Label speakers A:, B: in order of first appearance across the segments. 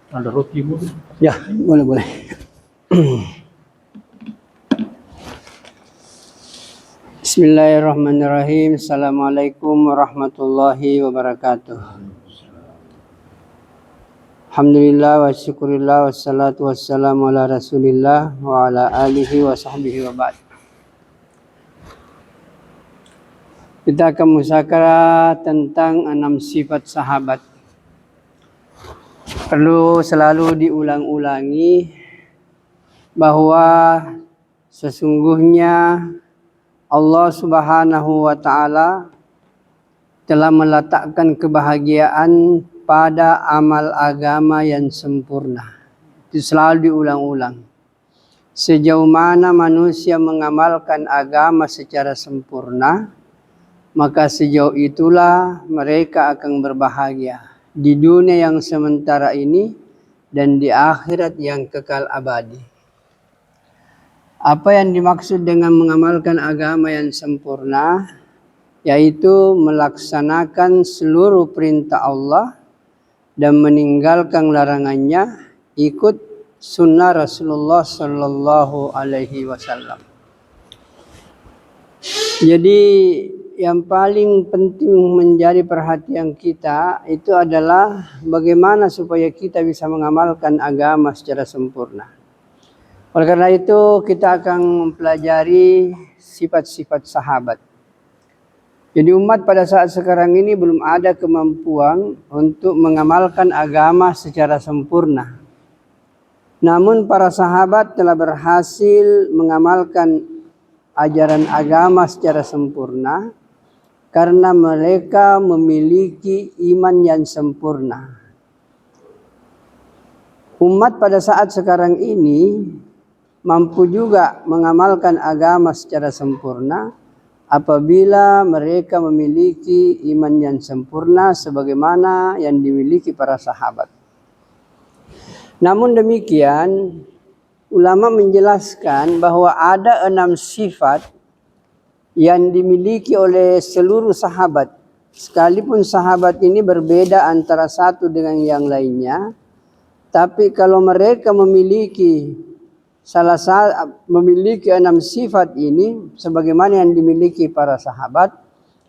A: Ada roti bu?
B: Ya, boleh. Bismillahirrahmanirrahim. Assalamualaikum warahmatullahi wabarakatuh. Alhamdulillah wa syukurillah wassalatu wassalamu ala rasulillah wa ala alihi wa sahbihi wa ba'd. Kita akan musakarah tentang 6 sifat sahabat. Perlu selalu diulang-ulangi bahwa sesungguhnya Allah Subhanahu wa Ta'ala telah meletakkan kebahagiaan pada amal agama yang sempurna. Itu selalu diulang-ulang. Sejauh mana manusia mengamalkan agama secara sempurna, maka sejauh itulah mereka akan berbahagia di dunia yang sementara ini dan di akhirat yang kekal abadi. Apa yang dimaksud dengan mengamalkan agama yang sempurna? Yaitu melaksanakan seluruh perintah Allah dan meninggalkan larangannya, ikut sunnah Rasulullah Sallallahu Alaihi Wasallam. Jadi yang paling penting menjadi perhatian kita itu adalah bagaimana supaya kita bisa mengamalkan agama secara sempurna. Oleh karena itu kita akan mempelajari sifat-sifat sahabat. Jadi umat pada saat sekarang ini belum ada kemampuan untuk mengamalkan agama secara sempurna. Namun para sahabat telah berhasil mengamalkan ajaran agama secara sempurna karena mereka memiliki iman yang sempurna. Umat pada saat sekarang ini mampu juga mengamalkan agama secara sempurna apabila mereka memiliki iman yang sempurna sebagaimana yang dimiliki para sahabat. Namun demikian, ulama menjelaskan bahwa ada 6 sifat yang dimiliki oleh seluruh sahabat. Sekalipun sahabat ini berbeda antara satu dengan yang lainnya, tapi kalau mereka memiliki 6 sifat ini sebagaimana yang dimiliki para sahabat,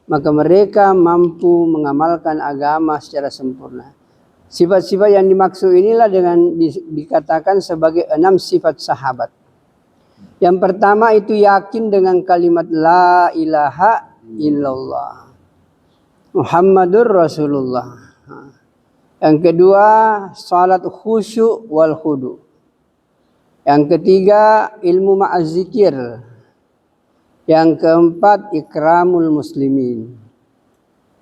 B: maka mereka mampu mengamalkan agama secara sempurna. Sifat-sifat yang dimaksud inilah dengan dikatakan sebagai 6 sifat sahabat. Yang pertama itu yakin dengan kalimat la ilaha illallah Muhammadur Rasulullah. Yang kedua salat khusyuk wal khudu. Yang ketiga ilmu ma'azzikir. Yang keempat ikramul muslimin.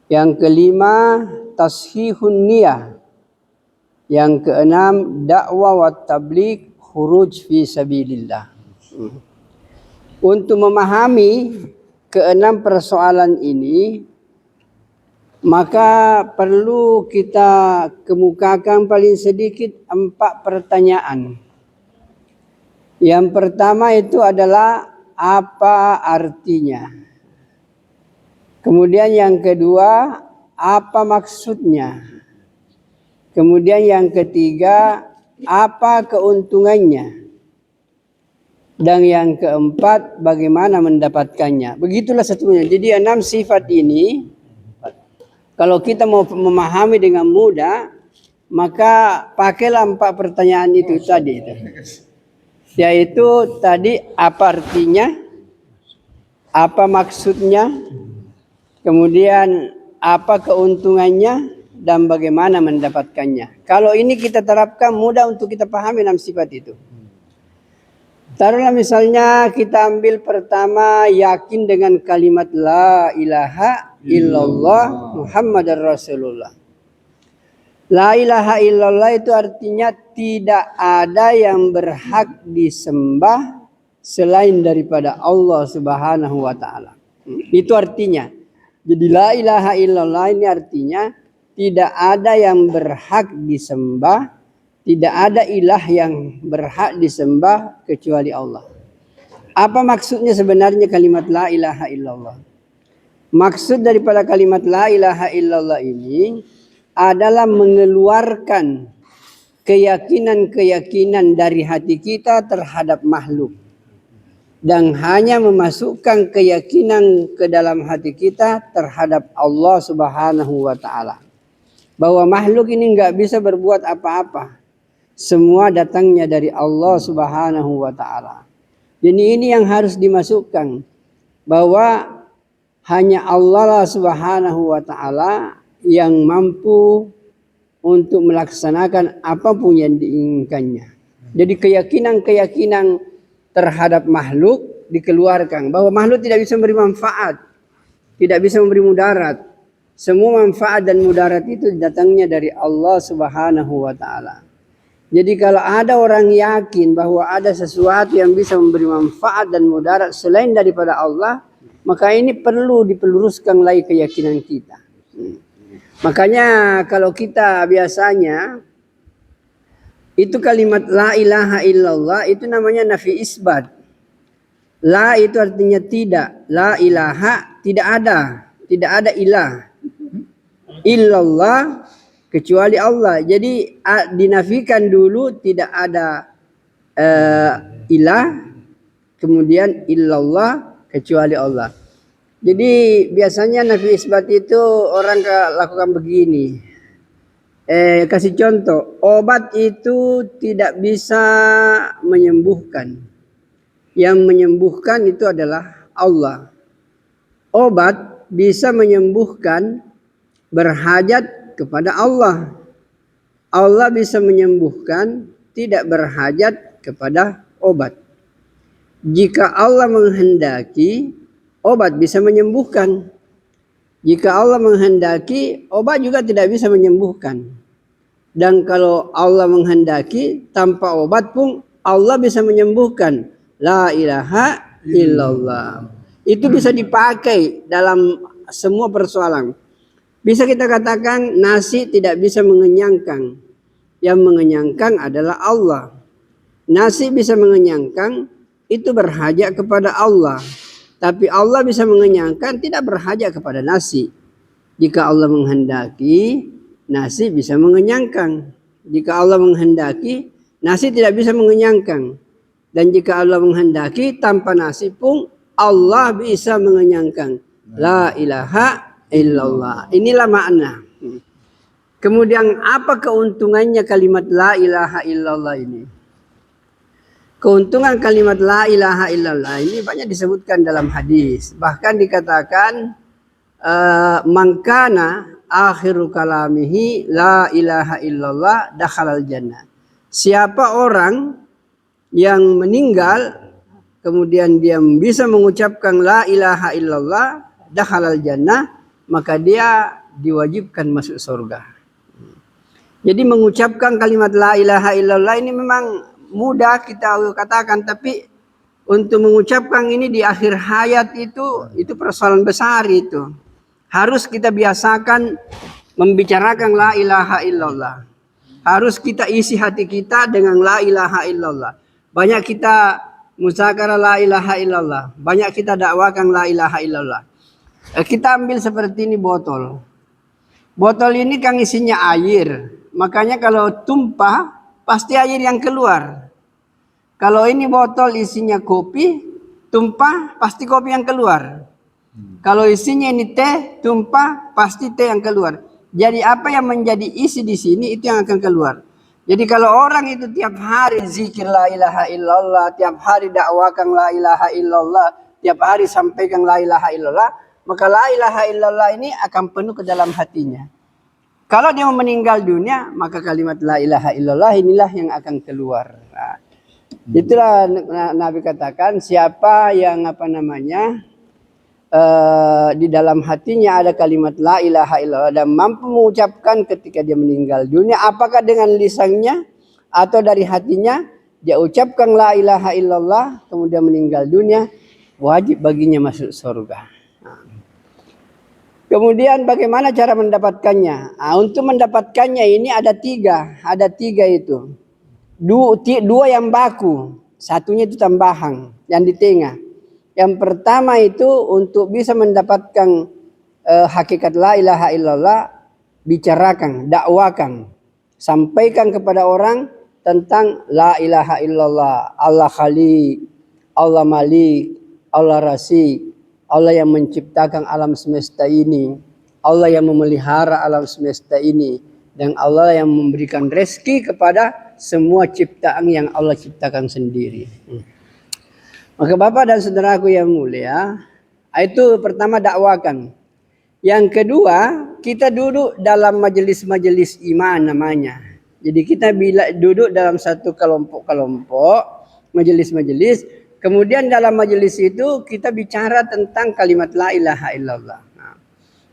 B: Yang kelima tashihun niyah. Yang keenam dakwah wa tabligh khuruj fi sabilillah. Untuk memahami keenam persoalan ini, maka perlu kita kemukakan paling sedikit 4 pertanyaan. Yang pertama itu adalah apa artinya. Kemudian yang kedua, apa maksudnya. Kemudian yang ketiga, apa keuntungannya. Dan yang keempat, bagaimana mendapatkannya. Begitulah seterusnya. Jadi 6 sifat ini, kalau kita mau memahami dengan mudah, maka pakailah 4 pertanyaan itu tadi. Yaitu tadi apa artinya, apa maksudnya, kemudian apa keuntungannya, dan bagaimana mendapatkannya. Kalau ini kita terapkan mudah untuk kita pahami 6 sifat itu. Taruhlah misalnya kita ambil pertama yakin dengan kalimat la ilaha illallah Muhammadar Rasulullah. La ilaha illallah itu artinya tidak ada yang berhak disembah selain daripada Allah Subhanahu wa Ta'ala. Itu artinya. Jadi la ilaha illallah ini artinya tidak ada yang berhak disembah, tidak ada ilah yang berhak disembah kecuali Allah. Apa maksudnya sebenarnya kalimat la ilaha illallah? Maksud daripada kalimat la ilaha illallah ini adalah mengeluarkan keyakinan-keyakinan dari hati kita terhadap makhluk. Dan hanya memasukkan keyakinan ke dalam hati kita terhadap Allah Subhanahu wa ta'ala. Bahwa makhluk ini nggak bisa berbuat apa-apa. Semua datangnya dari Allah Subhanahu wa ta'ala. Jadi ini yang harus dimasukkan. Bahwa hanya Allah Subhanahu wa ta'ala yang mampu untuk melaksanakan apapun yang diinginkannya. Jadi keyakinan-keyakinan terhadap makhluk dikeluarkan. Bahwa makhluk tidak bisa memberi manfaat. Tidak bisa memberi mudarat. Semua manfaat dan mudarat itu datangnya dari Allah Subhanahu wa ta'ala. Jadi kalau ada orang yakin bahwa ada sesuatu yang bisa memberi manfaat dan mudarat selain daripada Allah, maka ini perlu dipeluruskan lagi keyakinan kita. Makanya kalau kita biasanya itu kalimat la ilaha illallah itu namanya nafi isbat. La itu artinya tidak, la ilaha tidak ada ilah. Illallah kecuali Allah. Jadi dinafikan dulu tidak ada ilah, kemudian illallah kecuali Allah. Jadi biasanya nafi isbat itu orang lakukan begini. Kasih contoh, obat itu tidak bisa menyembuhkan. Yang menyembuhkan itu adalah Allah. Obat bisa menyembuhkan berhajat kepada Allah. Allah bisa menyembuhkan tidak berhajat kepada obat. Jika Allah menghendaki, obat bisa menyembuhkan. Jika Allah menghendaki, obat juga tidak bisa menyembuhkan. Dan kalau Allah menghendaki, tanpa obat pun Allah bisa menyembuhkan. La ilaha illallah. Itu bisa dipakai dalam semua persoalan. Bisa kita katakan nasi tidak bisa mengenyangkan. Yang mengenyangkan adalah Allah. Nasi bisa mengenyangkan, itu berhajat kepada Allah. Tapi Allah bisa mengenyangkan, tidak berhajat kepada nasi. Jika Allah menghendaki, nasi bisa mengenyangkan. Jika Allah menghendaki, nasi tidak bisa mengenyangkan. Dan jika Allah menghendaki, tanpa nasi pun Allah bisa mengenyangkan. La ilaha illallah. Inilah makna. Kemudian apa keuntungannya kalimat la ilaha illallah ini? Keuntungan kalimat la ilaha illallah ini banyak disebutkan dalam hadis. Bahkan dikatakan mangkana akhiru kalamihi la ilaha illallah dakhalal jannah. Siapa orang yang meninggal kemudian dia bisa mengucapkan la ilaha illallah dakhalal jannah, maka dia diwajibkan masuk surga. Jadi mengucapkan kalimat la ilaha illallah ini memang mudah kita katakan, tapi untuk mengucapkan ini di akhir hayat itu persoalan besar itu. Harus kita biasakan membicarakan la ilaha illallah. Harus kita isi hati kita dengan la ilaha illallah. Banyak kita musakarah la ilaha illallah. Banyak kita dakwakan la ilaha illallah. Kita ambil seperti ini botol. Botol ini kan isinya air. Makanya kalau tumpah pasti air yang keluar. Kalau ini botol isinya kopi, tumpah pasti kopi yang keluar. Kalau isinya ini teh, tumpah pasti teh yang keluar. Jadi apa yang menjadi isi di sini itu yang akan keluar. Jadi kalau orang itu tiap hari zikir la ilaha illallah, tiap hari dakwakan la ilaha illallah, tiap hari sampaikan la ilaha illallah, maka la ilaha illallah ini akan penuh ke dalam hatinya. Kalau dia mau meninggal dunia, maka kalimat la ilaha illallah inilah yang akan keluar. Nah, itulah Nabi katakan, siapa yang di dalam hatinya ada kalimat la ilaha illallah dan mampu mengucapkan ketika dia meninggal dunia, apakah dengan lisannya atau dari hatinya, dia ucapkan la ilaha illallah kemudian meninggal dunia, wajib baginya masuk surga. Kemudian bagaimana cara mendapatkannya? Untuk mendapatkannya ini ada tiga itu. Dua yang baku, satunya itu tambahan. yang di tengah. Yang pertama itu untuk bisa mendapatkan hakikat la ilaha illallah, bicarakan, dakwakan, sampaikan kepada orang tentang la ilaha illallah, Allah Khaliq, Allah Malik, Allah Razik, Allah yang menciptakan alam semesta ini, Allah yang memelihara alam semesta ini, dan Allah yang memberikan rezeki kepada semua ciptaan yang Allah ciptakan sendiri. Maka Bapak dan saudaraku yang mulia, itu pertama dakwakan. Yang kedua, kita duduk dalam majelis-majelis iman namanya. Jadi kita bila duduk dalam satu kelompok-kelompok, majelis-majelis, kemudian dalam majelis itu kita bicara tentang kalimat la ilaha illallah. Nah,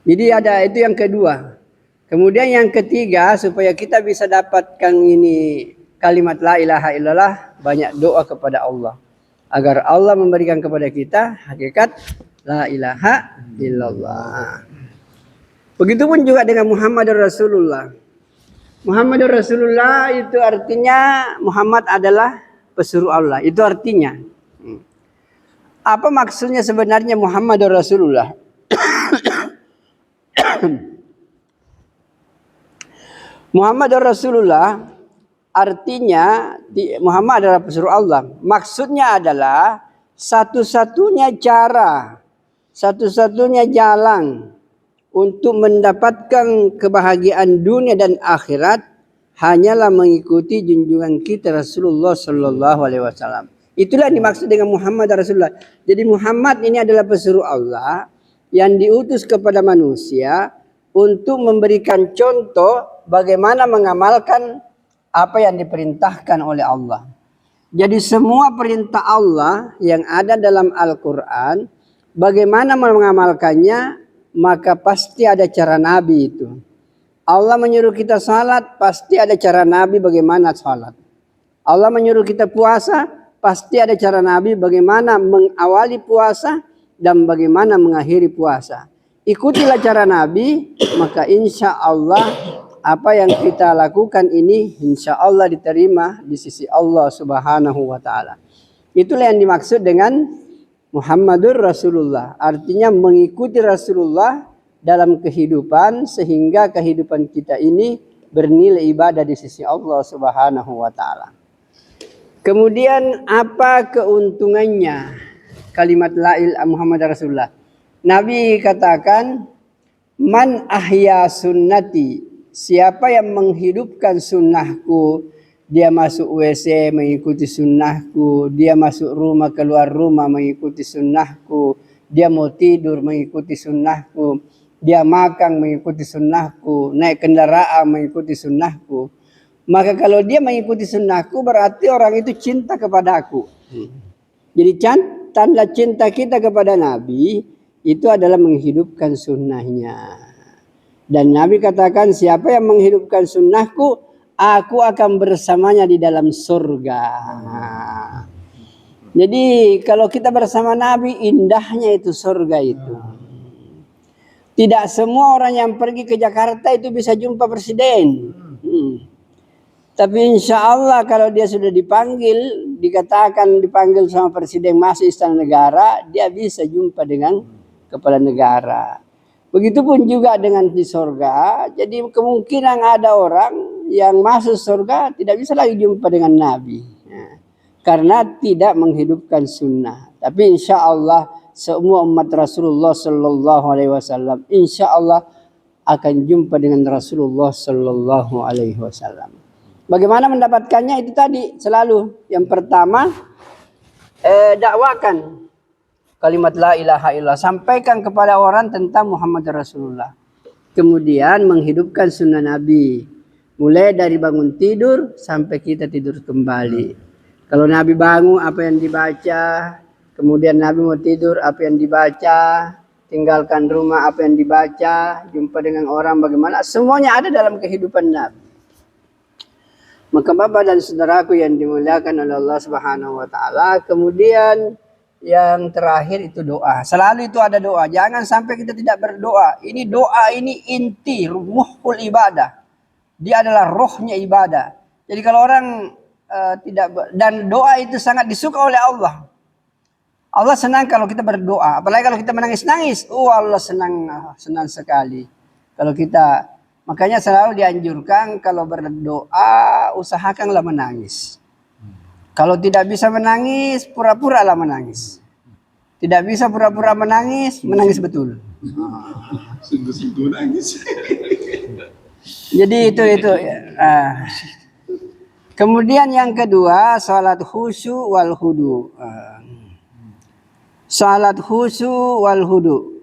B: jadi ada itu yang kedua. Kemudian yang ketiga, supaya kita bisa dapatkan ini kalimat la ilaha illallah, banyak doa kepada Allah. Agar Allah memberikan kepada kita hakikat la ilaha illallah. Begitupun juga dengan Muhammadur Rasulullah. Muhammadur Rasulullah itu artinya Muhammad adalah pesuruh Allah. Itu artinya. Apa maksudnya sebenarnya Muhammadur Rasulullah? Muhammadur Rasulullah artinya Muhammad adalah pesuruh Allah. Maksudnya adalah satu-satunya cara, satu-satunya jalan untuk mendapatkan kebahagiaan dunia dan akhirat hanyalah mengikuti junjungan kita Rasulullah Sallallahu Alaihi Wasallam. Itulah yang dimaksud dengan Muhammad Rasulullah. Jadi Muhammad ini adalah pesuruh Allah yang diutus kepada manusia untuk memberikan contoh bagaimana mengamalkan apa yang diperintahkan oleh Allah. Jadi semua perintah Allah yang ada dalam Al-Quran, bagaimana mengamalkannya, maka pasti ada cara Nabi itu. Allah menyuruh kita salat, pasti ada cara Nabi bagaimana salat. Allah menyuruh kita puasa, pasti ada cara Nabi bagaimana mengawali puasa dan bagaimana mengakhiri puasa. Ikutilah cara Nabi, maka insya Allah apa yang kita lakukan ini insya Allah diterima di sisi Allah Subhanahu wa Ta'ala. Itulah yang dimaksud dengan Muhammadur Rasulullah. Artinya mengikuti Rasulullah dalam kehidupan sehingga kehidupan kita ini bernilai ibadah di sisi Allah Subhanahu wa Ta'ala. Kemudian apa keuntungannya kalimat la ilaha Muhammad Rasulullah? Nabi katakan, man ahya sunnati, siapa yang menghidupkan sunnahku, dia masuk WC mengikuti sunnahku, dia masuk rumah keluar rumah mengikuti sunnahku, dia mau tidur mengikuti sunnahku, dia makan mengikuti sunnahku, naik kendaraan mengikuti sunnahku. Maka kalau dia mengikuti sunnahku berarti orang itu cinta kepada aku. Jadi tanda cinta kita kepada Nabi itu adalah menghidupkan sunnahnya. Dan Nabi katakan siapa yang menghidupkan sunnahku, aku akan bersamanya di dalam surga. Jadi kalau kita bersama Nabi, indahnya itu surga itu. Tidak semua orang yang pergi ke Jakarta itu bisa jumpa presiden. Tapi insya Allah kalau dia sudah dipanggil, dikatakan dipanggil sama presiden masuk istana negara, dia bisa jumpa dengan kepala negara. Begitupun juga dengan di surga. Jadi kemungkinan ada orang yang masuk surga tidak bisa lagi jumpa dengan Nabi. Karena tidak menghidupkan sunnah. Tapi insya Allah semua umat Rasulullah Sallallahu Alaihi Wasallam insya Allah akan jumpa dengan Rasulullah Sallallahu Alaihi Wasallam. Bagaimana mendapatkannya itu tadi selalu. Yang pertama dakwakan kalimat la ilaha illallah, sampaikan kepada orang tentang Muhammad Rasulullah. Kemudian menghidupkan sunnah Nabi. Mulai dari bangun tidur sampai kita tidur kembali. Kalau Nabi bangun apa yang dibaca, kemudian Nabi mau tidur apa yang dibaca, tinggalkan rumah apa yang dibaca, jumpa dengan orang bagaimana, semuanya ada dalam kehidupan Nabi. Maka Bapak dan saudaraku yang dimuliakan oleh Allah Subhanahu wa Ta'ala, kemudian yang terakhir itu doa. Selalu itu ada doa. Jangan sampai kita tidak berdoa. Ini doa ini inti, ruhul ibadah. Dia adalah rohnya ibadah. Jadi kalau orang dan doa itu sangat disuka oleh Allah. Allah senang kalau kita berdoa, apalagi kalau kita menangis-nangis. Oh, Allah senang sekali. Kalau kita, makanya selalu dianjurkan kalau berdoa usahakanlah menangis. Kalau tidak bisa menangis, pura-puralah menangis. Tidak bisa pura-pura menangis, menangis betul.
A: Sungguh-sungguh nangis.
B: Jadi itu. Kemudian yang kedua, salat khusyuk wal hudu. Salat khusyuk wal hudu.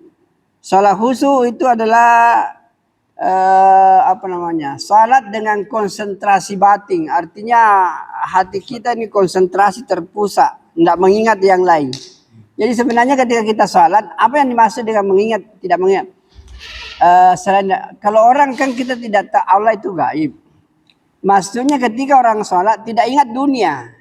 B: Salat khusyuk itu adalah salat dengan konsentrasi batin. Artinya hati kita ini konsentrasi terpusat, tidak mengingat yang lain. Jadi sebenarnya ketika kita salat, apa yang dimaksud dengan mengingat, tidak mengingat? Kalau orang kan kita tidak tahu, Allah itu gaib. Maksudnya ketika orang salat tidak ingat dunia.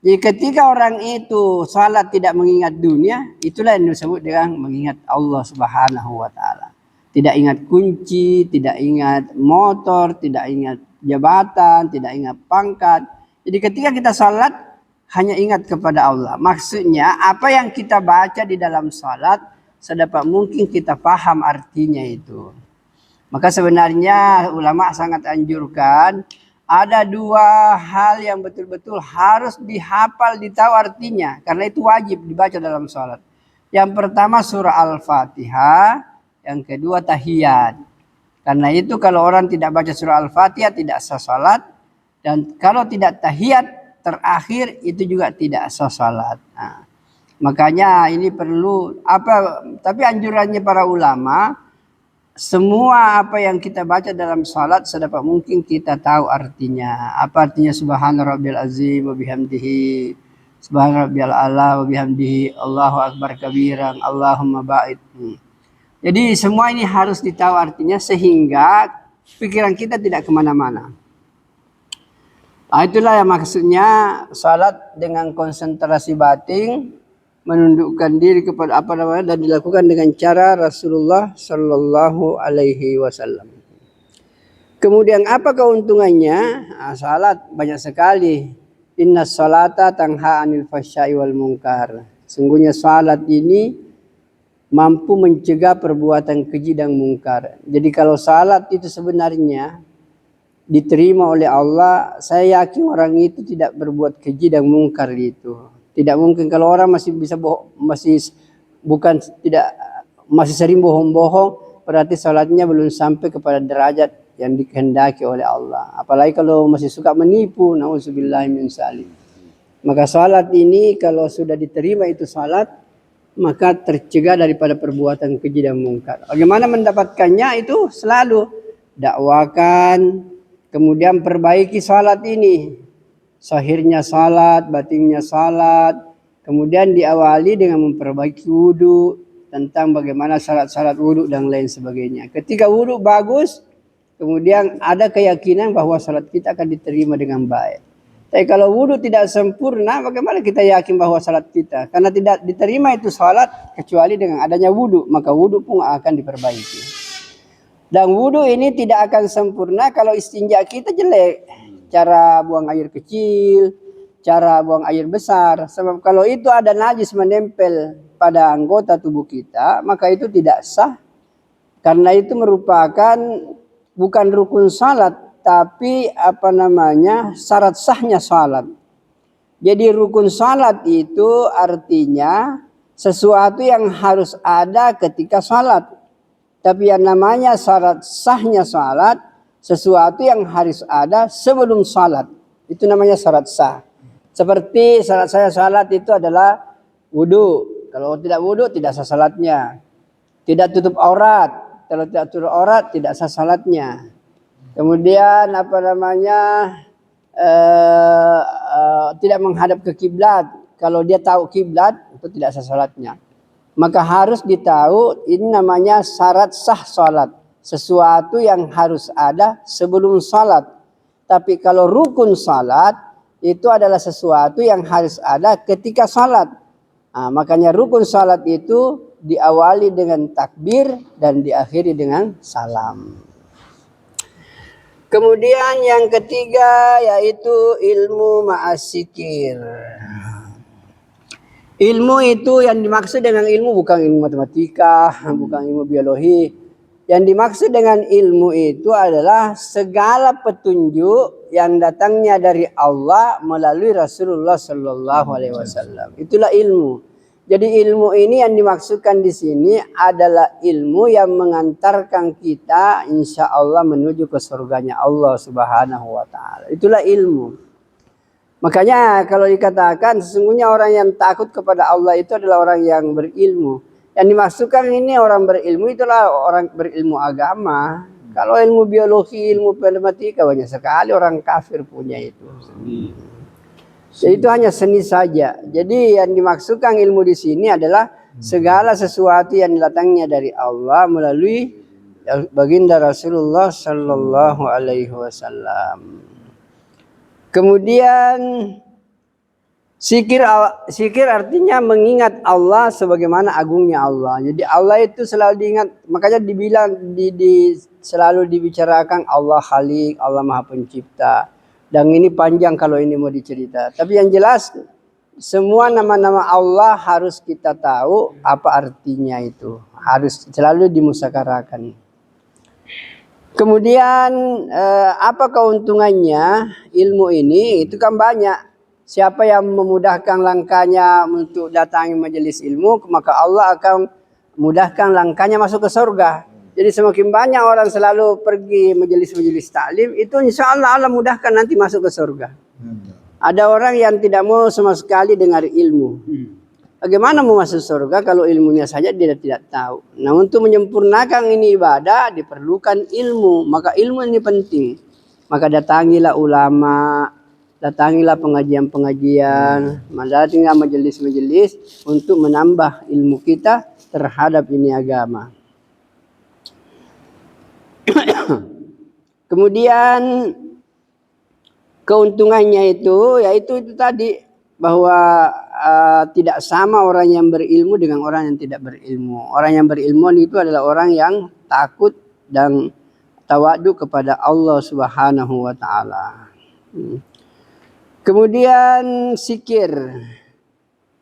B: Jadi ketika orang itu salat tidak mengingat dunia, itulah yang disebut dengan mengingat Allah Subhanahu wa taala. Tidak ingat kunci, tidak ingat motor, tidak ingat jabatan, tidak ingat pangkat. Jadi ketika kita salat hanya ingat kepada Allah. Maksudnya apa yang kita baca di dalam salat sedapat mungkin kita paham artinya itu. Maka sebenarnya ulama sangat anjurkan ada dua hal yang betul-betul harus dihafal, ditahu artinya. Karena itu wajib dibaca dalam salat. Yang pertama surah Al-Fatihah, yang kedua tahiyat. Karena itu kalau orang tidak baca surah Al-Fatihah tidak sah salat. Dan kalau tidak tahiyat terakhir itu juga tidak sah salat. Nah, makanya ini perlu tapi anjurannya para ulama, semua apa yang kita baca dalam salat sedapat mungkin kita tahu artinya. Apa artinya subhana rabbiyal azim wa bihamdihi, subhana rabbiyal a'la wa bihamdihi, Allahu akbar kabiran, Allahumma ba'id. Jadi semua ini harus ditahu artinya sehingga pikiran kita tidak kemana-mana. Nah, itulah yang maksudnya salat dengan konsentrasi batin, menundukkan diri kepada dan dilakukan dengan cara Rasulullah Shallallahu Alaihi Wasallam. Kemudian apa keuntungannya? Salat banyak sekali. Inna salata tanha anil fahsya'i wal munkar. Sungguhnya salat ini mampu mencegah perbuatan keji dan mungkar. Jadi kalau salat itu sebenarnya diterima oleh Allah, saya yakin orang itu tidak berbuat keji dan mungkar itu. Tidak mungkin kalau orang masih sering bohong-bohong, berarti salatnya belum sampai kepada derajat yang dikehendaki oleh Allah. Apalagi kalau masih suka menipu, nauzubillahi min zalim. Maka salat ini kalau sudah diterima itu salat, maka tercegah daripada perbuatan keji dan mungkar. Bagaimana mendapatkannya? Itu selalu dakwakan, kemudian perbaiki salat ini. Zahirnya salat, batinnya salat. Kemudian diawali dengan memperbaiki wudu, tentang bagaimana syarat-syarat wudu dan lain sebagainya. Ketika wudu bagus, kemudian ada keyakinan bahwa salat kita akan diterima dengan baik. Tapi kalau wudu tidak sempurna, bagaimana kita yakin bahwa salat kita? Karena tidak diterima itu salat kecuali dengan adanya wudu, maka wudu pun akan diperbaiki. Dan wudu ini tidak akan sempurna kalau istinja kita jelek. Cara buang air kecil, cara buang air besar. Sebab kalau itu ada najis menempel pada anggota tubuh kita, maka itu tidak sah. Karena itu merupakan bukan rukun salat, tapi syarat sahnya salat. Jadi rukun salat itu artinya sesuatu yang harus ada ketika salat. Tapi yang namanya syarat sahnya salat, sesuatu yang harus ada sebelum salat. Itu namanya syarat sah. Seperti syarat saya salat itu adalah wudu. Kalau tidak wudu tidak sah salatnya. Tidak tutup aurat. Kalau tidak tutup aurat tidak sah salatnya. Kemudian tidak menghadap ke kiblat. Kalau dia tahu kiblat itu tidak sah salatnya. Maka harus ditahu ini namanya syarat sah salat. Sesuatu yang harus ada sebelum salat. Tapi kalau rukun salat itu adalah sesuatu yang harus ada ketika salat. Nah, makanya rukun salat itu diawali dengan takbir dan diakhiri dengan salam. Kemudian yang ketiga yaitu ilmu ma'asikir. Ilmu itu yang dimaksud dengan ilmu bukan ilmu matematika, bukan ilmu biologi. Yang dimaksud dengan ilmu itu adalah segala petunjuk yang datangnya dari Allah melalui Rasulullah Shallallahu Alaihi Wasallam. Itulah ilmu. Jadi ilmu ini yang dimaksudkan di sini adalah ilmu yang mengantarkan kita insya Allah menuju ke surganya Allah Subhanahu Wa Taala. Itulah ilmu. Makanya kalau dikatakan sesungguhnya orang yang takut kepada Allah itu adalah orang yang berilmu. Yang dimaksudkan ini orang berilmu itulah orang berilmu agama. Kalau ilmu biologi, ilmu matematika banyak sekali orang kafir punya itu. Jadi itu hanya seni saja. Jadi yang dimaksudkan ilmu di sini adalah segala sesuatu yang datangnya dari Allah melalui baginda Rasulullah Sallallahu Alaihi Wasallam. Kemudian Zikir artinya mengingat Allah sebagaimana agungnya Allah. Jadi Allah itu selalu diingat. Makanya dibilang selalu dibicarakan Allah Khalik, Allah Maha Pencipta. Dan ini panjang kalau ini mau dicerita. Tapi yang jelas semua nama-nama Allah harus kita tahu apa artinya itu. Harus selalu dimusyawarahkan. Kemudian apa keuntungannya ilmu ini? Itu kan banyak. Siapa yang memudahkan langkahnya untuk datangi majelis ilmu, maka Allah akan mudahkan langkahnya masuk ke surga. Jadi semakin banyak orang selalu pergi majelis-majelis taklim, itu insya Allah Allah mudahkan nanti masuk ke surga. Ada orang yang tidak mau sama sekali dengar ilmu. Bagaimana mau masuk surga kalau ilmunya saja dia tidak tahu. Nah untuk menyempurnakan ini ibadah diperlukan ilmu. Maka ilmu ini penting. Maka datangilah ulama, datangilah pengajian-pengajian, datangilah majelis-majelis untuk menambah ilmu kita terhadap ini agama. Kemudian keuntungannya itu yaitu itu tadi bahwa tidak sama orang yang berilmu dengan orang yang tidak berilmu. Orang yang berilmu itu adalah orang yang takut dan tawadu kepada Allah Subhanahu wa taala. Kemudian zikir.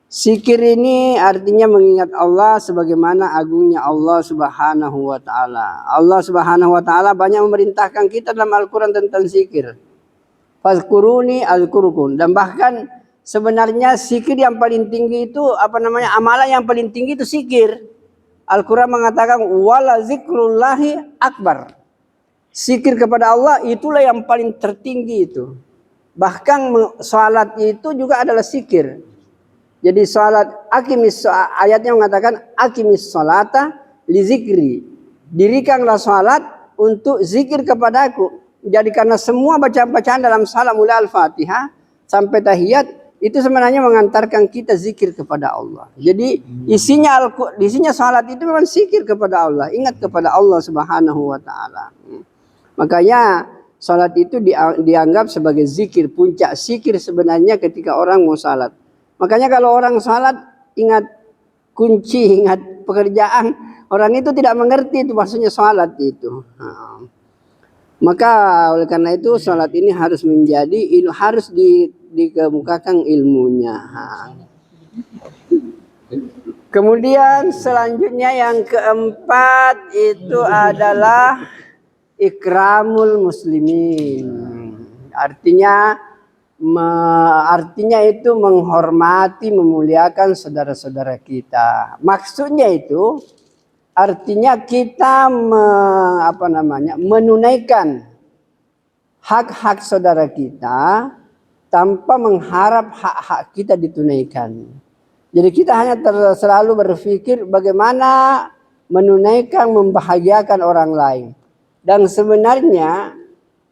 B: Zikir ini artinya mengingat Allah sebagaimana agungnya Allah Subhanahu wa taala. Allah Subhanahu wa taala banyak memerintahkan kita dalam Al-Qur'an tentang zikir. Fazkuruni azkurukum. Dan bahkan sebenarnya zikir yang paling tinggi itu amalan yang paling tinggi itu zikir. Al-Qur'an mengatakan wala zikrullahi akbar. Zikir kepada Allah itulah yang paling tertinggi itu. Bahkan salat itu juga adalah zikir. Jadi salat ayatnya mengatakan aqimis salata li zikri. Dirikanlah salat untuk zikir kepadaku. Jadi karena semua bacaan-bacaan dalam salat mulai Al-Fatihah sampai tahiyat itu sebenarnya mengantarkan kita zikir kepada Allah. Jadi isinya salat itu memang zikir kepada Allah, ingat kepada Allah Subhanahu wa taala. Makanya salat itu dianggap sebagai zikir, puncak zikir sebenarnya ketika orang mau salat. Makanya kalau orang salat ingat kunci, ingat pekerjaan, orang itu tidak mengerti itu maksudnya salat itu. Maka oleh karena itu salat ini harus harus dikemukakan ilmunya. Kemudian selanjutnya yang keempat itu adalah ikramul muslimin. Artinya itu menghormati, memuliakan saudara-saudara kita. Maksudnya itu artinya kita menunaikan hak-hak saudara kita tanpa mengharap hak-hak kita ditunaikan. Jadi kita hanya selalu berpikir bagaimana menunaikan, membahagiakan orang lain. Dan sebenarnya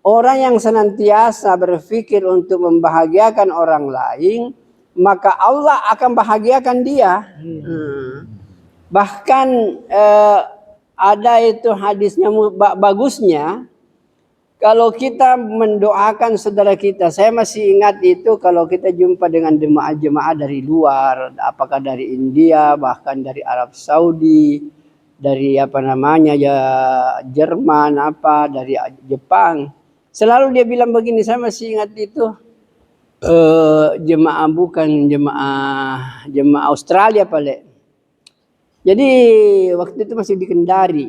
B: orang yang senantiasa berpikir untuk membahagiakan orang lain, maka Allah akan bahagiakan dia. Bahkan ada itu hadisnya bagusnya, kalau kita mendoakan saudara kita, saya masih ingat itu kalau kita jumpa dengan jemaah-jemaah dari luar, apakah dari India, bahkan dari Arab Saudi, dari Jerman, dari Jepang. Selalu dia bilang begini, saya masih ingat itu. Jemaah bukan jemaah Australia paling. Jadi waktu itu masih di Kendari.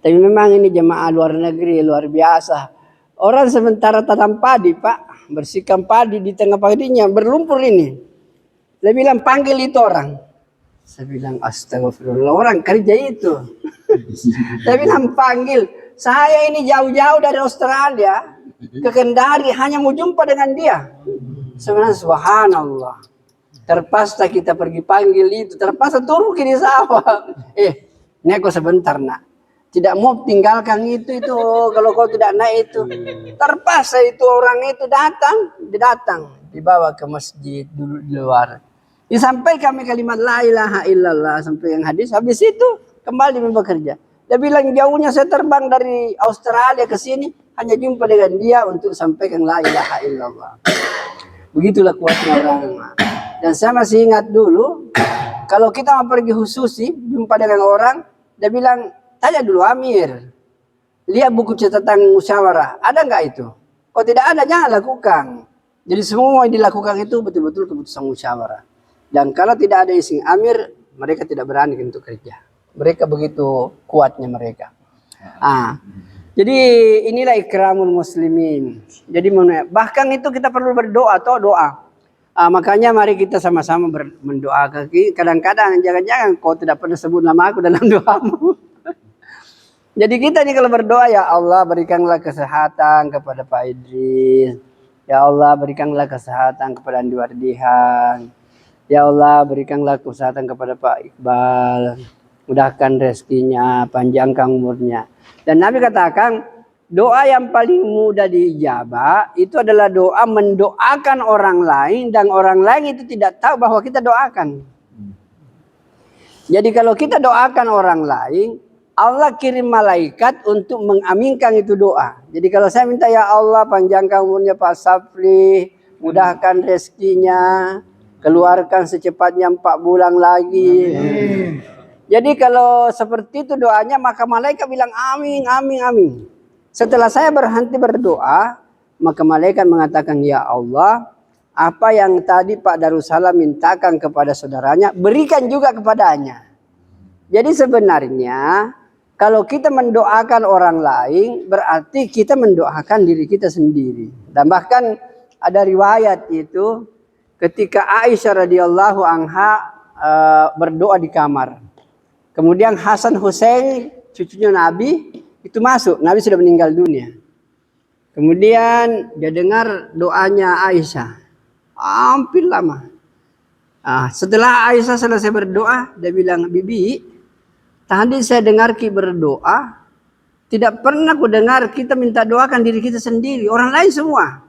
B: Tapi memang ini jemaah luar negeri luar biasa. Orang sementara tanam padi, Pak, bersihkan padi di tengah padinya berlumpur ini. Dia bilang panggil itu orang. Saya bilang astagfirullah, orang kerja itu. Dia bilang panggil. Saya ini jauh-jauh dari Australia ke Kendari hanya mau jumpa dengan dia. Sebenarnya subhanallah. Terpaksa kita pergi panggil itu, terpaksa turun ke di sawah. Neko sebentar nak. Tidak mau tinggalkan itu kalau kau tidak naik itu. Terpaksa itu orang itu datang, dibawa ke masjid dulu di luar. Disampaikan kalimat la ilaha illallah sampai yang habis itu kembali bekerja. Dia bilang jauhnya saya terbang dari Australia ke sini hanya jumpa dengan dia untuk sampaikan la ilaha illallah. Begitulah kuatnya orang. Dan saya masih ingat dulu, kalau kita mau pergi khususi, jumpa dengan orang, dia bilang, tanya dulu Amir, lihat buku catatan musyawarah, ada nggak itu? Kalau tidak ada, jangan lakukan. Jadi semua yang dilakukan itu betul-betul keputusan musyawarah. Dan kalau tidak ada izin Amir, mereka tidak berani untuk kerja. Mereka begitu kuatnya mereka. Jadi inilah ikramul muslimin. Jadi bahkan itu kita perlu berdoa atau doa. Makanya mari kita sama-sama mendoakan. Kadang-kadang jangan-jangan kau tidak pernah sebut nama aku dalam doamu. Jadi kita nih kalau berdoa, ya Allah berikanlah kesehatan kepada Pak Idris. Ya Allah berikanlah kesehatan kepada Andi Wardihan. Ya Allah berikanlah kesehatan kepada Pak Iqbal. Mudahkan rezekinya, panjangkan umurnya. Dan Nabi katakan, doa yang paling mudah diijabah itu adalah doa mendoakan orang lain dan orang lain itu tidak tahu bahwa kita doakan. Jadi kalau kita doakan orang lain, Allah kirim malaikat untuk mengaminkan itu doa. Jadi kalau saya minta ya Allah panjangkan umurnya Pak Safri, mudahkan rezekinya, keluarkan secepatnya 4 bulan lagi. Jadi kalau seperti itu doanya maka malaikat bilang amin, amin, amin. Setelah saya berhenti berdoa, maka malaikat mengatakan, ya Allah, apa yang tadi Pak Darussalam mintakan kepada saudaranya, berikan juga kepadanya. Jadi sebenarnya, kalau kita mendoakan orang lain, berarti kita mendoakan diri kita sendiri. Dan bahkan ada riwayat itu, ketika Aisyah radhiyallahu anha berdoa di kamar. Kemudian Hasan Hussein, cucunya Nabi, itu masuk. Nabi sudah meninggal dunia. Kemudian dia dengar doanya Aisyah. Hampir lama. Setelah Aisyah selesai berdoa, dia bilang, Bibi, tadi saya dengar Ki berdoa. Tidak pernah ku dengar kita minta doakan diri kita sendiri. Orang lain semua.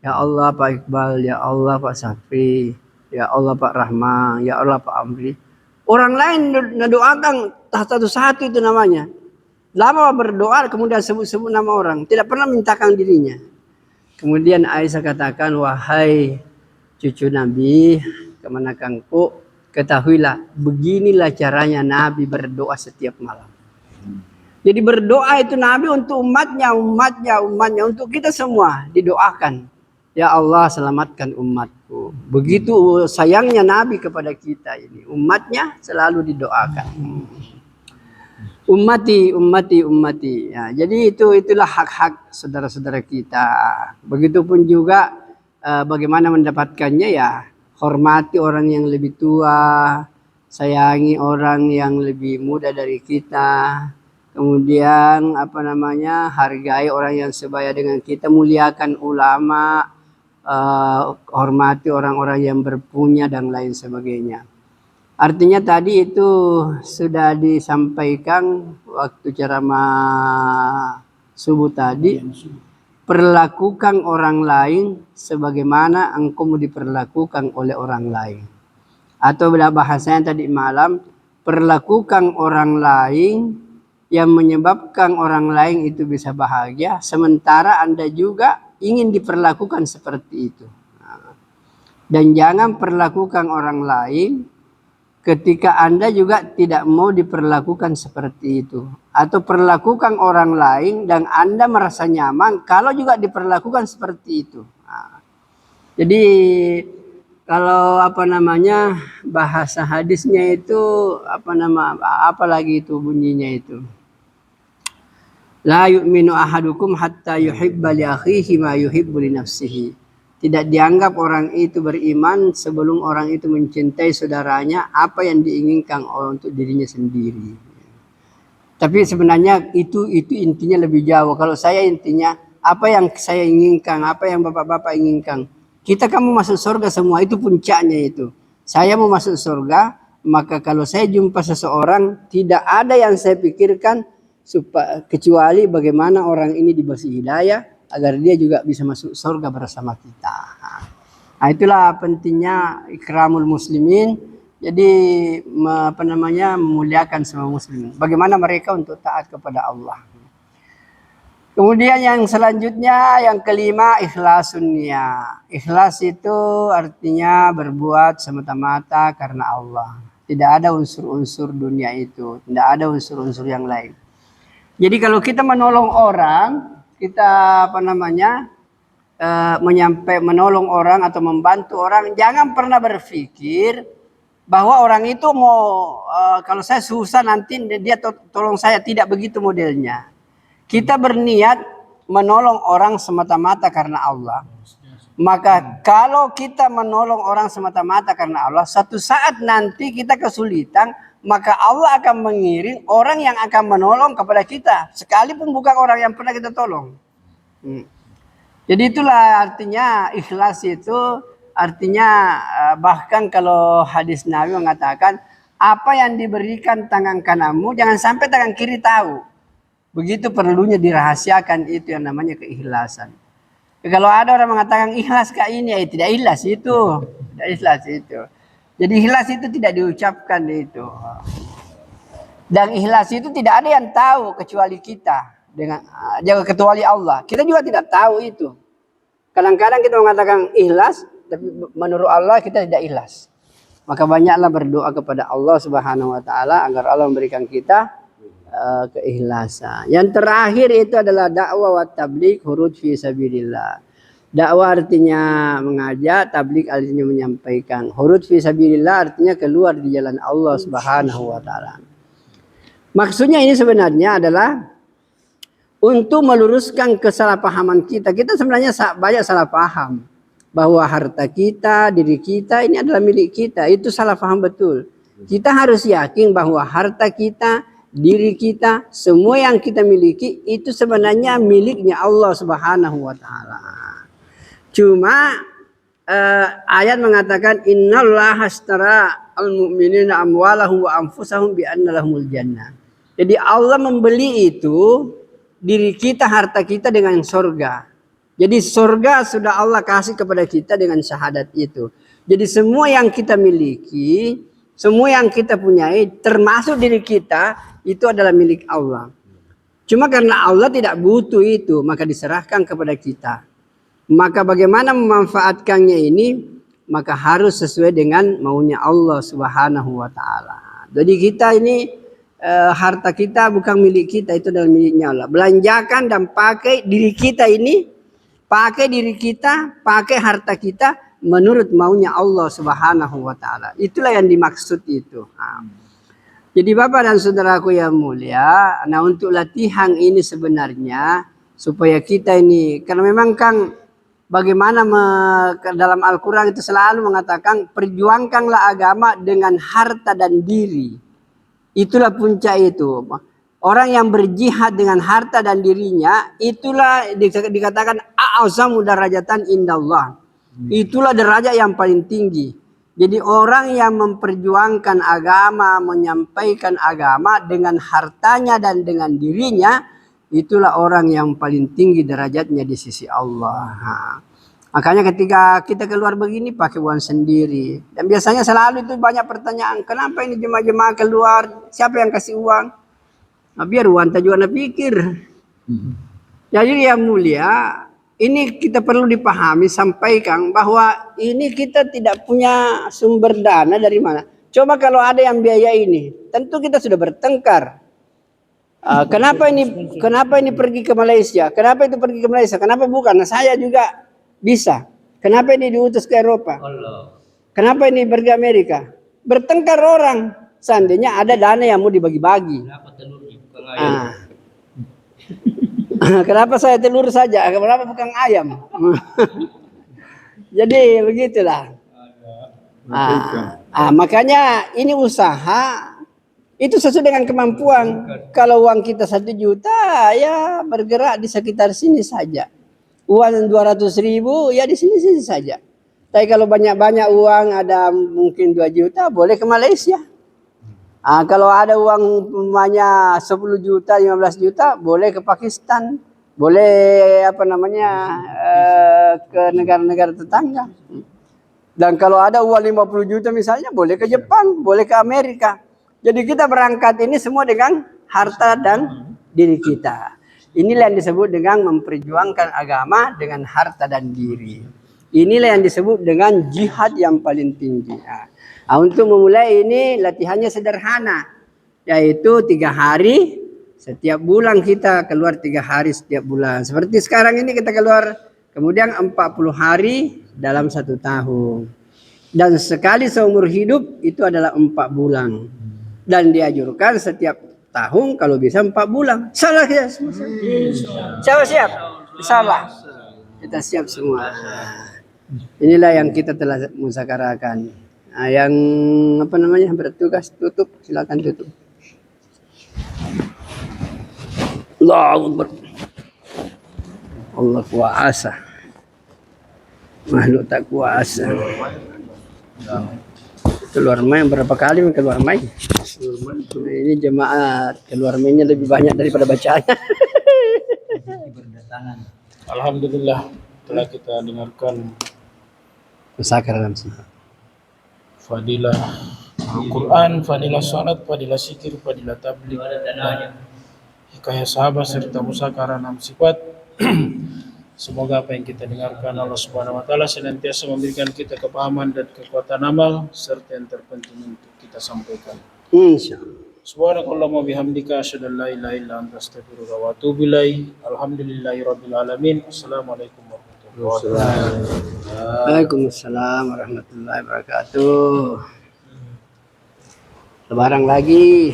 B: Ya Allah Pak Iqbal, ya Allah Pak Safri, ya Allah Pak Rahman, ya Allah Pak Amri. Orang lain mendoakan satu-satu itu namanya. Lama berdoa kemudian sebut-sebut nama orang. Tidak pernah mintakan dirinya. Kemudian Aisyah katakan, wahai cucu Nabi, kemanakangku, ketahuilah beginilah caranya Nabi berdoa setiap malam. Jadi berdoa itu Nabi untuk umatnya, untuk kita semua didoakan. Ya Allah selamatkan umatku. Begitu sayangnya Nabi kepada kita ini. Umatnya selalu didoakan. Ummati. Ya, jadi itulah hak-hak saudara-saudara kita. Begitupun juga bagaimana mendapatkannya ya. Hormati orang yang lebih tua. Sayangi orang yang lebih muda dari kita. Kemudian hargai orang yang sebaya dengan kita. Muliakan ulama. Hormati orang-orang yang berpunya dan lain sebagainya. Artinya tadi itu sudah disampaikan waktu ceramah subuh tadi. Perlakukan orang lain sebagaimana engkau mau diperlakukan oleh orang lain. Atau bahasanya tadi malam, perlakukan orang lain yang menyebabkan orang lain itu bisa bahagia. Sementara Anda juga ingin diperlakukan seperti itu. Dan jangan perlakukan orang lain ketika Anda juga tidak mau diperlakukan seperti itu. Atau perlakukan orang lain dan Anda merasa nyaman kalau juga diperlakukan seperti itu. Jadi kalau bahasa hadisnya itu apalagi itu bunyinya itu. La yu'minu ahadukum hatta yuhibba li akhihi ma yuhibbu li nafsihi. Tidak dianggap orang itu beriman sebelum orang itu mencintai saudaranya apa yang diinginkan untuk dirinya sendiri. Tapi sebenarnya itu intinya lebih jauh. Kalau saya intinya apa yang saya inginkan, apa yang bapak-bapak inginkan. Kita kan mau masuk surga semua, itu puncaknya itu. Saya mau masuk surga, maka kalau saya jumpa seseorang, tidak ada yang saya pikirkan kecuali bagaimana orang ini diberi hidayah agar dia juga bisa masuk surga bersama kita. Nah, itulah pentingnya ikramul muslimin. Jadi memuliakan semua muslimin. Bagaimana mereka untuk taat kepada Allah. Kemudian yang selanjutnya, yang kelima, ikhlasun niyah. Ikhlas itu artinya berbuat semata-mata karena Allah. Tidak ada unsur-unsur dunia itu, tidak ada unsur-unsur yang lain. Jadi kalau kita menolong orang, kita menolong orang atau membantu orang, jangan pernah berpikir bahwa orang itu mau kalau saya susah nanti dia tolong saya. Tidak begitu modelnya. Kita berniat menolong orang semata-mata karena Allah. Maka kalau kita menolong orang semata-mata karena Allah, suatu saat nanti kita kesulitan, maka Allah akan mengirim orang yang akan menolong kepada kita, sekalipun bukan orang yang pernah kita tolong. Jadi itulah artinya ikhlas itu, artinya bahkan kalau hadis Nabi mengatakan, apa yang diberikan tangan kananmu jangan sampai tangan kiri tahu. Begitu perlunya dirahasiakan itu yang namanya keikhlasan. Kalau ada orang mengatakan ikhlas kah ini, ya tidak ikhlas itu. Tidak ikhlas itu. Jadi ikhlas itu tidak diucapkan itu. Dan ikhlas itu tidak ada yang tahu kecuali kita. Kecuali Allah. Kita juga tidak tahu itu. Kadang-kadang kita mengatakan ikhlas, tapi menurut Allah kita tidak ikhlas. Maka banyaklah berdoa kepada Allah Subhanahu wa taala agar Allah memberikan kita keikhlasan. Yang terakhir itu adalah dakwah wa tabligh khuruj fi sabilillah. Dakwah artinya mengajak, tabligh artinya menyampaikan. Khuruj fi sabilillah artinya keluar di jalan Allah Subhanahu wa taala. Maksudnya ini sebenarnya adalah untuk meluruskan kesalahpahaman kita. Kita sebenarnya banyak salah paham bahwa harta kita, diri kita ini adalah milik kita. Itu salah paham betul. Kita harus yakin bahwa harta kita, diri kita, semua yang kita miliki itu sebenarnya miliknya Allah Subhanahu wa taala. Cuma ayat mengatakan innallaha ashtara al-mu'minina amwalahum wa anfusahum bi anna lahumul jannah. Jadi Allah membeli itu diri kita, harta kita dengan surga. Jadi surga sudah Allah kasih kepada kita dengan syahadat itu. Jadi semua yang kita miliki, semua yang kita punyai, termasuk diri kita, itu adalah milik Allah. Cuma karena Allah tidak butuh itu, maka diserahkan kepada kita. Maka bagaimana memanfaatkannya ini, maka harus sesuai dengan maunya Allah Subhanahu wa taala. Jadi kita ini harta kita bukan milik kita, itu adalah miliknya Allah. Belanjakan dan pakai diri kita ini, pakai diri kita, pakai harta kita menurut maunya Allah Subhanahu wa taala. Itulah yang dimaksud itu. Jadi Bapak dan saudaraku yang mulia, nah untuk latihan ini sebenarnya supaya kita ini, karena memang kan bagaimana dalam Al-Quran itu selalu mengatakan perjuangkanlah agama dengan harta dan diri. Itulah puncak itu. Orang yang berjihad dengan harta dan dirinya, itulah dikatakan a'azamu darajatan indallah. Itulah derajat yang paling tinggi. Jadi orang yang memperjuangkan agama, menyampaikan agama dengan hartanya dan dengan dirinya, itulah orang yang paling tinggi derajatnya di sisi Allah. Makanya ketika kita keluar begini pakai uang sendiri. Dan biasanya selalu itu banyak pertanyaan, kenapa ini jemaah-jemaah keluar, siapa yang kasih uang? Nah, biar uang juga nak pikir. Jadi yang mulia, ini kita perlu dipahami, sampaikan bahwa ini kita tidak punya sumber dana dari mana. Coba kalau ada yang biaya ini, tentu kita sudah bertengkar. Kenapa ini pergi ke Malaysia? Kenapa itu pergi ke Malaysia? Kenapa bukan? Nah, saya juga bisa. Kenapa ini diutus ke Eropa? Kenapa ini pergi ke Amerika? Bertengkar orang. Seandainya ada dana yang mau dibagi-bagi. Ah. Kenapa saya telur saja? Kenapa bukan ayam? Jadi begitulah. Makanya ini usaha itu sesuai dengan kemampuan. Kalau uang kita 1 juta, ya bergerak di sekitar sini saja. Uang 200.000, ya di sini saja. Tapi kalau banyak-banyak uang, ada mungkin 2 juta, boleh ke Malaysia. Kalau ada uang umpamanya 10 juta, 15 juta, boleh ke Pakistan. Boleh ke negara-negara tetangga. Dan kalau ada uang 50 juta misalnya, boleh ke Jepang, boleh ke Amerika. Jadi kita berangkat ini semua dengan harta dan diri kita. Inilah yang disebut dengan memperjuangkan agama dengan harta dan diri. Inilah yang disebut dengan jihad yang paling tinggi. Untuk memulai ini latihannya sederhana. Yaitu 3 hari setiap bulan, kita keluar 3 hari setiap bulan. Seperti sekarang ini kita keluar, kemudian 40 hari dalam 1 tahun. Dan sekali seumur hidup itu adalah 4 bulan. Dan dianjurkan setiap tahun kalau bisa 4 bulan. Salah ya semua. Siapa siap? Salah. Kita siap semua. Inilah yang kita telah musyawarahkan. Yang bertugas tutup, silakan tutup. Allahu Akbar. Allah kuasa. Makhluk tak kuasa. Keluar main berapa kali keluar main? Ini jemaat keluar mainnya lebih banyak daripada bacanya.
C: Alhamdulillah telah kita dengarkan
B: Musyawarah dalam sini.
C: fadilah Al-Quran, fadilah salat, fadilah zikir, fadilah tabligh, dan hikayat sahabat serta musyawarah 6 sifat. Semoga apa yang kita dengarkan Allah Subhanahu wa taala senantiasa memberikan kita kepahaman dan kekuatan amal serta yang terpenting untuk kita sampaikan.
B: Insyaallah.
C: Subhanakallahumma bihamdika asyhadu an la ilaha illa anta astaghfiruka wa atubu ilaik. Alhamdulillahirabbil alamin. Assalamualaikum warahmatullahi wabarakatuh.
B: Waalaikumsalam warahmatullahi wabarakatuh. Lebaran lagi.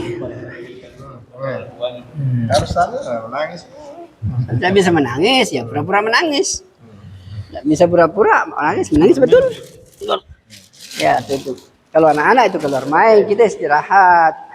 A: Harus sana nangis.
B: Tidak bisa menangis, ya pura-pura menangis. Tidak bisa pura-pura menangis betul. Ya tutup. Kalau anak-anak itu keluar main, kita istirahat.